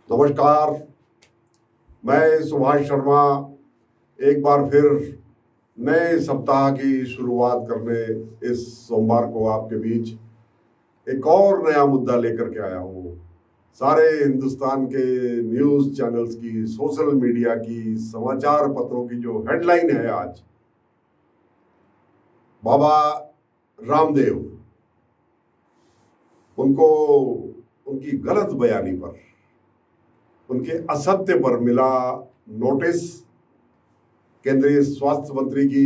नमस्कार। मैं सुभाष शर्मा एक बार फिर नए सप्ताह की शुरुआत करने इस सोमवार को आपके बीच एक और नया मुद्दा लेकर के आया हूँ। सारे हिंदुस्तान के न्यूज़ चैनल्स की, सोशल मीडिया की, समाचार पत्रों की जो हेडलाइन है आज, बाबा रामदेव, उनको उनकी गलत बयानी पर, उनके असत्य पर मिला नोटिस, केंद्रीय स्वास्थ्य मंत्री की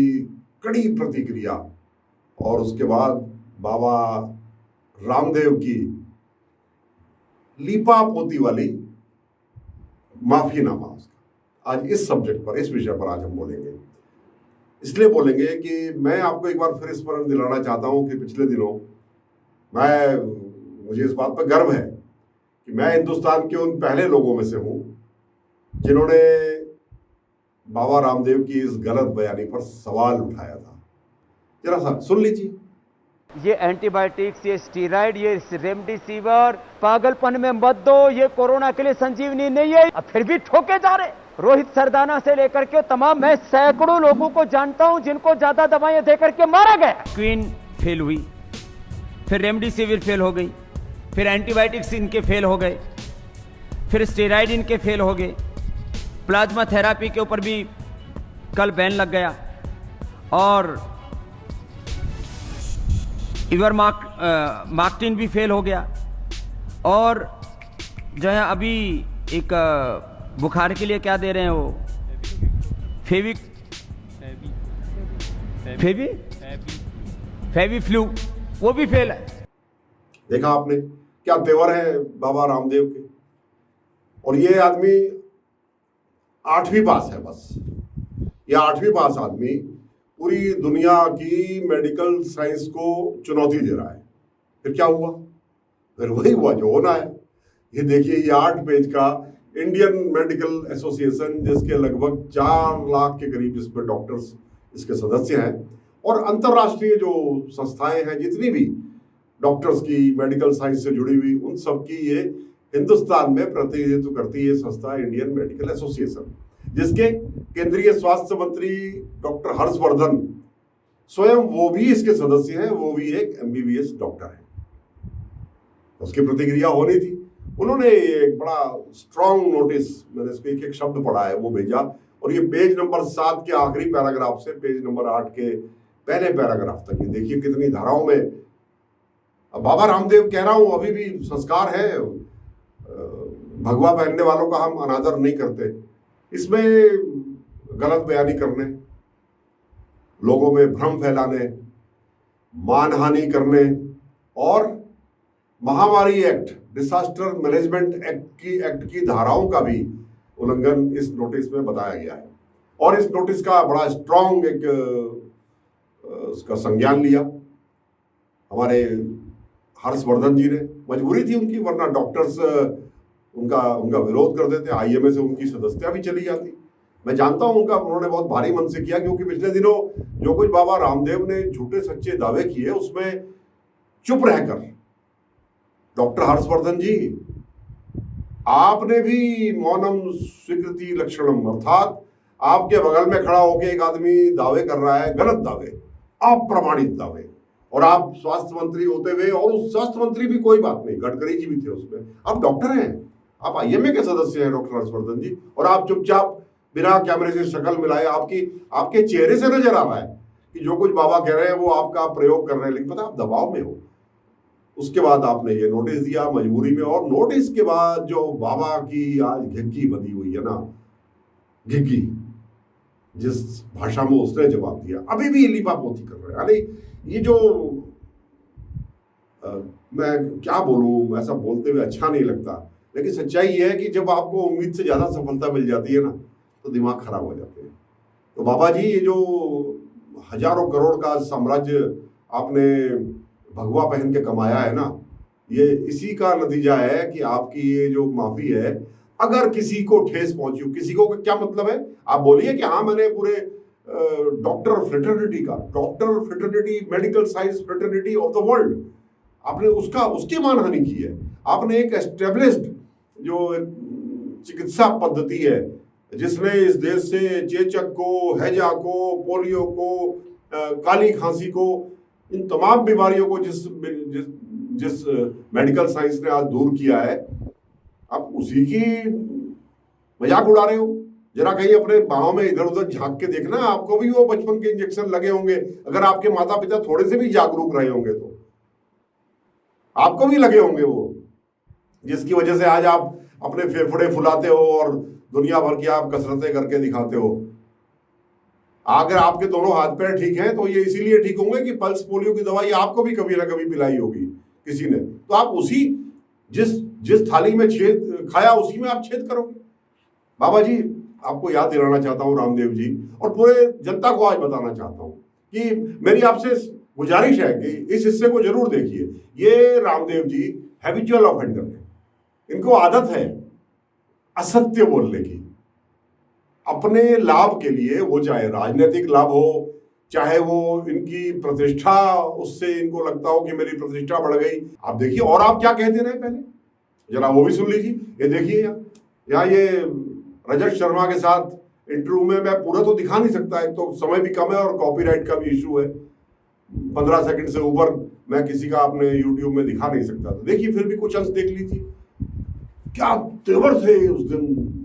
कड़ी प्रतिक्रिया और उसके बाद बाबा रामदेव की लीपा पोती वाली माफीनामा उसका। आज इस सब्जेक्ट पर, इस विषय पर आज हम बोलेंगे। इसलिए बोलेंगे कि मैं आपको एक बार फिर स्मरण दिलाना चाहता हूं कि पिछले दिनों मुझे इस बात पर गर्व है कि मैं हिंदुस्तान के उन पहले लोगों में से हूं जिन्होंने बाबा रामदेव की इस गलत बयानी पर सवाल उठाया था। जरा सा सुन लीजिए। ये एंटीबायोटिक्स, ये स्टीराइड, ये रेमडेसिविर पागलपन में मत दो, ये कोरोना के लिए संजीवनी नहीं है। अब फिर भी ठोके जा रहे। रोहित सरदाना से लेकर के तमाम, मैं सैकड़ों लोगों को जानता हूं जिनको ज्यादा दवाएं देकर के मारा गया। क्वीन फेल हुई, फिर रेमडेसिविर फेल हो गई, फिर एंटीबायोटिक्स इनके फेल हो गए, फिर स्टेरॉइड इनके फेल हो गए, प्लाज्मा थेरापी के ऊपर भी कल बैन लग गया, और इवर मार्क्टिन भी फेल हो गया, और जो है अभी एक बुखार के लिए क्या दे रहे हैं वो फेवी फ्लू, वो भी फेल है। देखा आपने क्या तेवर है बाबा रामदेव के। और ये आदमी 8वीं पास है, बस ये 8वीं पास आदमी पूरी दुनिया की मेडिकल साइंस को चुनौती दे रहा है। फिर क्या हुआ? फिर वही हुआ जो होना है। ये देखिए, ये 8 पेज का इंडियन मेडिकल एसोसिएशन, जिसके लगभग 4 लाख के करीब इसमें डॉक्टर्स इसके सदस्य हैं, और अंतर्राष्ट्रीय जो संस्थाएं हैं जितनी भी डॉक्टर्स की, मेडिकल साइंस से जुड़ी हुई, उन सब की ये हिंदुस्तान में प्रतिनिधित्व करती है संस्था इंडियन मेडिकल एसोसिएशन, जिसके केंद्रीय स्वास्थ्य मंत्री डॉक्टर हर्षवर्धन स्वयं वो भी इसके सदस्य हैं। वो भी एक MBBS डॉक्टर है। उसकी प्रतिक्रिया होनी थी। उन्होंने एक बड़ा स्ट्रांग नोटिस, मैंने इसको एक एक शब्द पढ़ा है, वो भेजा, और ये पेज नंबर 7 के आखिरी पैराग्राफ से पेज नंबर 8 के पहले पैराग्राफ तक, ये देखिए कितनी धाराओं में। अब बाबा रामदेव, कह रहा हूं, अभी भी संस्कार है, भगवा पहनने वालों का हम अनादर नहीं करते। इसमें गलत बयानी करने, लोगों में भ्रम फैलाने, मानहानि करने और महामारी एक्ट, डिसास्टर मैनेजमेंट एक्ट की धाराओं का भी उल्लंघन इस नोटिस में बताया गया है। और इस नोटिस का बड़ा स्ट्रांग एक उसका संज्ञान लिया हमारे हर्षवर्धन जी ने। मजबूरी थी उनकी, वरना डॉक्टर्स उनका विरोध कर देते, IMA से उनकी सदस्यता भी चली जाती। मैं जानता हूं उन्होंने बहुत भारी मन से किया, क्योंकि पिछले दिनों जो कुछ बाबा रामदेव ने झूठे सच्चे दावे किए, उसमें चुप रहकर डॉक्टर हर्षवर्धन जी, आपने भी मौनम स्वीकृति लक्षणम, अर्थात आपके बगल में खड़ा होकर एक आदमी दावे कर रहा है, गलत दावे, अप्रमाणित दावे, और आप स्वास्थ्य मंत्री होते हुए, और उस स्वास्थ्य मंत्री भी कोई बात नहीं, गडकरी जी भी थे उसमें, आप डॉक्टर हैं, आप IMA के सदस्य हैं डॉक्टर हर्षवर्धन जी, और आप चुपचाप बिना कैमरे से शक्ल मिलाए, आपके चेहरे से नजर आ रहा है कि जो कुछ बाबा कह रहे हैं वो आपका प्रयोग कर रहे हैं, लेकिन पता आप दबाव में हो। उसके बाद आपने ये नोटिस दिया मजबूरी में, और नोटिस के बाद जो बाबा की आज घिग्गी बंधी हुई है ना, घिग्गी, जिस भाषा में उसने जवाब दिया, अभी भी लिपापोती कर रहे हैं। यानी ये जो मैं क्या बोलूं, ऐसा बोलते हुए अच्छा नहीं लगता, लेकिन सच्चाई ये है कि जब आपको उम्मीद से ज्यादा सफलता मिल जाती है ना, तो दिमाग खराब हो जाते हैं। तो बाबा जी, ये जो हजारों करोड़ का साम्राज्य आपने भगवा पहन के कमाया है ना, ये इसी का नतीजा है कि आपकी ये जो माफी है, अगर किसी को ठेस पहुंची हो, किसी को क्या मतलब है, आप बोलिए कि हाँ मैंने पूरे doctor fraternity, medical science fraternity of the world, आपने उसकी मानहानि की है। आपने एक एस्टेब्लिश्ड जो चिकित्सा पद्धति है जिसने इस देश से चेचक को, हैजा को, पोलियो को, काली खांसी को, इन तमाम बीमारियों को जिस मेडिकल साइंस ने आज दूर किया है, आप उसी की मजाक उड़ा रहे हो। जरा कहीं अपने बाहों में इधर उधर झांक के देखना, आपको भी वो बचपन के इंजेक्शन लगे होंगे। अगर आपके माता पिता थोड़े से भी जागरूक रहे होंगे तो आपको भी लगे होंगे वो, जिसकी वजह से आज आप अपने फेफड़े फुलाते हो और दुनिया भर की आप कसरतें करके दिखाते हो। अगर आपके दोनों हाथ पैर ठीक हैं तो ये इसीलिए ठीक होंगे कि पल्स पोलियो की दवाई आपको भी कभी ना कभी पिलाई होगी किसी ने, तो आप उसी जिस थाली में छेद खाया उसी में आप छेद करोगे। बाबा जी, आपको याद दिलाना चाहता हूँ, रामदेव जी, और पूरे जनता को आज बताना चाहता हूँ कि मेरी आपसे गुजारिश है कि इस हिस्से को जरूर देखिए। ये रामदेव जी हैबिचुअल ऑफेंडर है, इनको आदत है असत्य बोलने की अपने लाभ के लिए, वो चाहे राजनीतिक लाभ हो, चाहे वो इनकी प्रतिष्ठा, उससे इनको लगता हो कि मेरी प्रतिष्ठा बढ़ गई। आप देखिए, और आप क्या कहते रहे पहले, जरा वो भी सुन लीजिए। ये देखिए यहाँ ये रजत शर्मा के साथ इंटरव्यू में, मैं पूरा तो दिखा नहीं सकता, एक तो समय भी कम है और कॉपीराइट का भी इशू है, 15 सेकंड से ऊपर मैं किसी का अपने यूट्यूब में दिखा नहीं सकता। तो देखिए, फिर भी कुछ अंश देख लीजिए। क्या तेवर थे उस दिन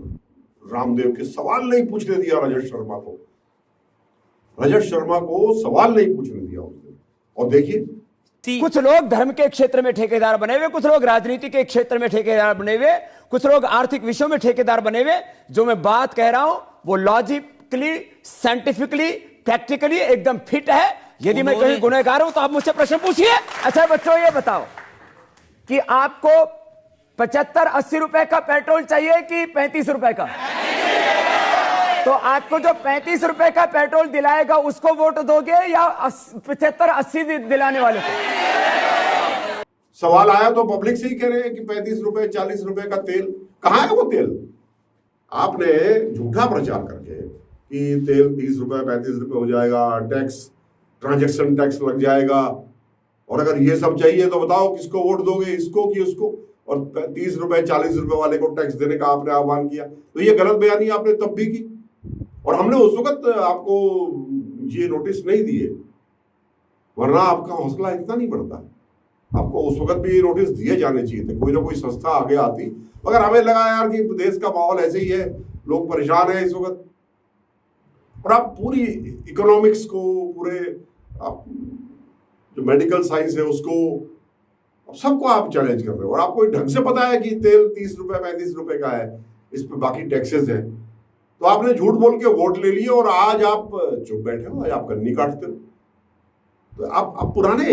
रामदेव के, सवाल नहीं पूछने दिया रजत शर्मा को, सवाल नहीं पूछने दिया उस दिन। और देखिए, कुछ लोग धर्म के क्षेत्र में ठेकेदार बने हुए, कुछ लोग राजनीति के क्षेत्र में ठेकेदार बने हुए, कुछ लोग आर्थिक विषयों में ठेकेदार बने हुए। जो मैं बात कह रहा हूं वो लॉजिकली, साइंटिफिकली, प्रैक्टिकली एकदम फिट है। यदि मैं कहीं गुनहगार हूं तो आप मुझसे प्रश्न पूछिए। अच्छा बच्चों, ये बताओ कि आपको 75-80 रुपए का पेट्रोल चाहिए कि 35 रुपए का? तो आपको जो 35 रुपए का पेट्रोल दिलाएगा उसको वोट दोगे या 75-80 दिलाने वाले को? सवाल आया तो पब्लिक से ही कह रहे हैं कि 35 रुपए 40 रुपए का तेल, कहां है वो तेल? आपने झूठा प्रचार करके कि तेल 30 रुपए 35 रुपए हो जाएगा, टैक्स, ट्रांजैक्शन टैक्स लग जाएगा, और अगर ये सब चाहिए तो बताओ किसको वोट दोगे, इसको कि उसको? और 30 रुपए 40 रुपए वाले को टैक्स देने का आपने आह्वान किया। तो ये गलत बयानी आपने तब भी की, और हमने उस वक्त आपको ये नोटिस नहीं दिए, वरना आपका हौसला इतना नहीं बढ़ता। आपको उस वक्त भी नोटिस दिए जाने चाहिए थे, कोई ना कोई संस्था आगे आती। मगर हमें लगा यार कि देश का माहौल ऐसे ही है, लोग परेशान हैं इस वक्त, और आप पूरी इकोनॉमिक्स को, पूरे आप जो मेडिकल साइंस है उसको, सबको आप चैलेंज कर रहे हो। और आपको ढंग से पता है कि तेल 30 रुपए 35 रुपए का है, इस पर बाकी टैक्सेस है, तो आपने झूठ बोल के वोट ले लिए और आज आप चुप बैठे हो, आज आप गन्नी काटते हो। तो आप पुराने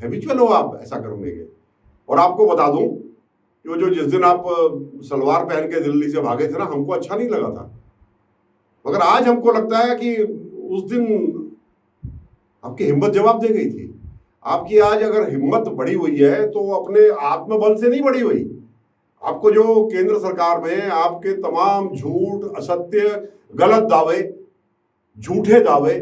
हैबिचुअल हो आप ऐसा करने के। और आपको बता दूं कि वो जो जिस दिन आप सलवार पहन के दिल्ली से भागे थे ना, हमको अच्छा नहीं लगा था, मगर आज हमको लगता है कि उस दिन आपकी हिम्मत जवाब दे गई थी। आपकी आज अगर हिम्मत बढ़ी हुई है तो अपने आत्मबल से नहीं बढ़ी हुई। आपको जो केंद्र सरकार में आपके तमाम झूठ, असत्य, गलत दावे, झूठे दावे,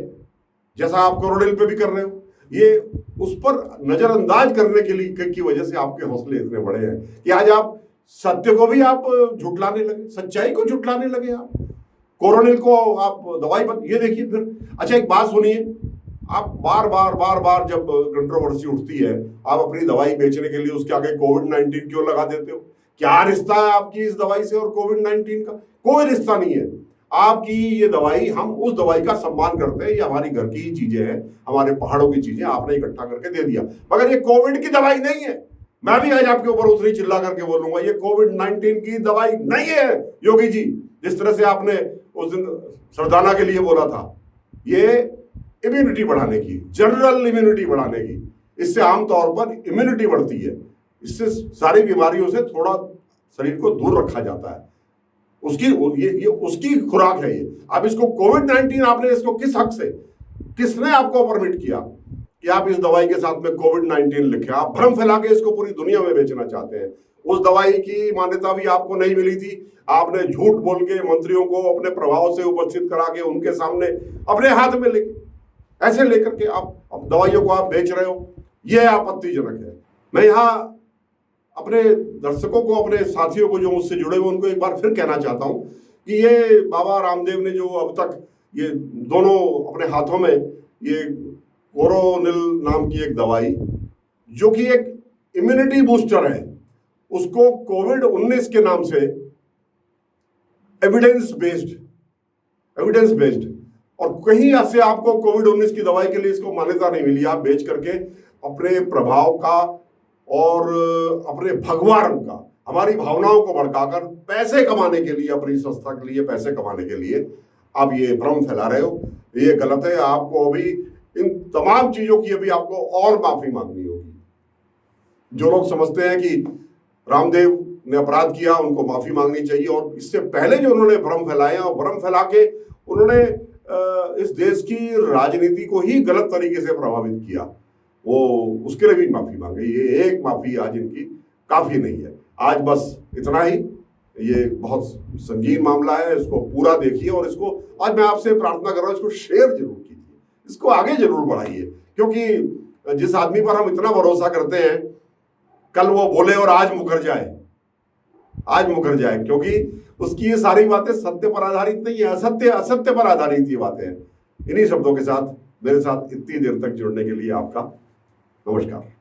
जैसा आप कोरोनिल पे भी कर रहे हो, ये उस पर नजरअंदाज करने के लिए की वजह से आपके हौसले इतने बड़े हैं कि आज आप सत्य को भी आप झुटलाने लगे, सच्चाई को झुटलाने लगे। आप कोरोनिल को आप दवाई ये देखिए फिर। अच्छा, एक बात सुनिए, आप बार बार जब कंट्रोवर्सी उठती है, आप अपनी दवाई बेचने के लिए उसके आगे कोविड-19 क्यों लगा देते हो? क्या रिश्ता है आपकी इस दवाई से और कोविड-19 का? कोई रिश्ता नहीं है। आपकी ये दवाई, हम उस दवाई का सम्मान करते हैं, ये हमारी घर की ही चीजें हैं, हमारे पहाड़ों की चीजें, आपने इकट्ठा करके दे दिया, मगर ये कोविड की दवाई नहीं है। मैं भी आज आपके ऊपर उतनी चिल्ला करके बोलूंगा, ये कोविड-19 की दवाई नहीं है योगी जी। जिस तरह से आपने उस दिन सरदाना के लिए बोला था, ये इम्यूनिटी बढ़ाने की, जनरल इम्यूनिटी बढ़ाने की, इससे आमतौर पर इम्यूनिटी बढ़ती है, इससे सारी बीमारियों से थोड़ा शरीर को दूर रखा जाता है, उसकी ये उसकी खुराक है ये। अब इसको कोविड-19 आपने इसको किस हक से, किसने आपको परमिट किया कि आप इस दवाई के साथ में कोविड-19 लिखे? आप भ्रम फैला के इसको पूरी दुनिया में बेचना चाहते हैं। उस दवाई की मान्यता भी आपको नहीं मिली थी, आपने झूठ बोल के मंत्रियों को अपने प्रभाव से उपस्थित करा के उनके सामने अपने हाथ में ऐसे लेकर के आप दवाइयों को आप बेच रहे हो, यह आपत्तिजनक है। मैं यहाँ अपने दर्शकों को, अपने साथियों को जो मुझसे जुड़े हुए, उनको एक बार फिर कहना चाहता हूं कि ये बाबा रामदेव ने जो अब तक ये दोनों अपने हाथों में ये कोरोनिल नाम की एक दवाई, जो कि एक इम्यूनिटी बूस्टर है, उसको कोविड-19 के नाम से एविडेंस बेस्ड, और कहीं ऐसे आपको कोविड-19 की दवाई के लिए इसको मान्यता नहीं मिली। आप बेच करके अपने प्रभाव का और अपने भगवा रंग का, हमारी भावनाओं को भड़काकर पैसे कमाने के लिए, अपनी संस्था के लिए पैसे कमाने के लिए आप ये भ्रम फैला रहे हो। ये गलत है। आपको अभी इन तमाम चीजों की अभी आपको और माफी मांगनी होगी। जो लोग समझते हैं कि रामदेव ने अपराध किया, उनको माफी मांगनी चाहिए। और इससे पहले जो उन्होंने भ्रम फैलाए और भ्रम फैला के उन्होंने इस देश की राजनीति को ही गलत तरीके से प्रभावित किया, वो उसके लिए भी माफी मांगे। ये एक माफी आज इनकी काफी नहीं है। आज बस इतना ही। ये बहुत संगीन मामला है, इसको पूरा देखिए। और इसको आज मैं आपसे प्रार्थना कर रहा हूँ, इसको शेयर जरूर कीजिए, इसको आगे जरूर बढ़ाइए, क्योंकि जिस आदमी पर हम इतना भरोसा करते हैं, कल वो बोले और आज मुकर जाए, क्योंकि उसकी ये सारी बातें सत्य पर आधारित नहीं है, असत्य पर आधारित ये बातें हैं। इन्हीं शब्दों के साथ मेरे साथ इतनी देर तक जुड़ने के लिए आपका नमस्कार।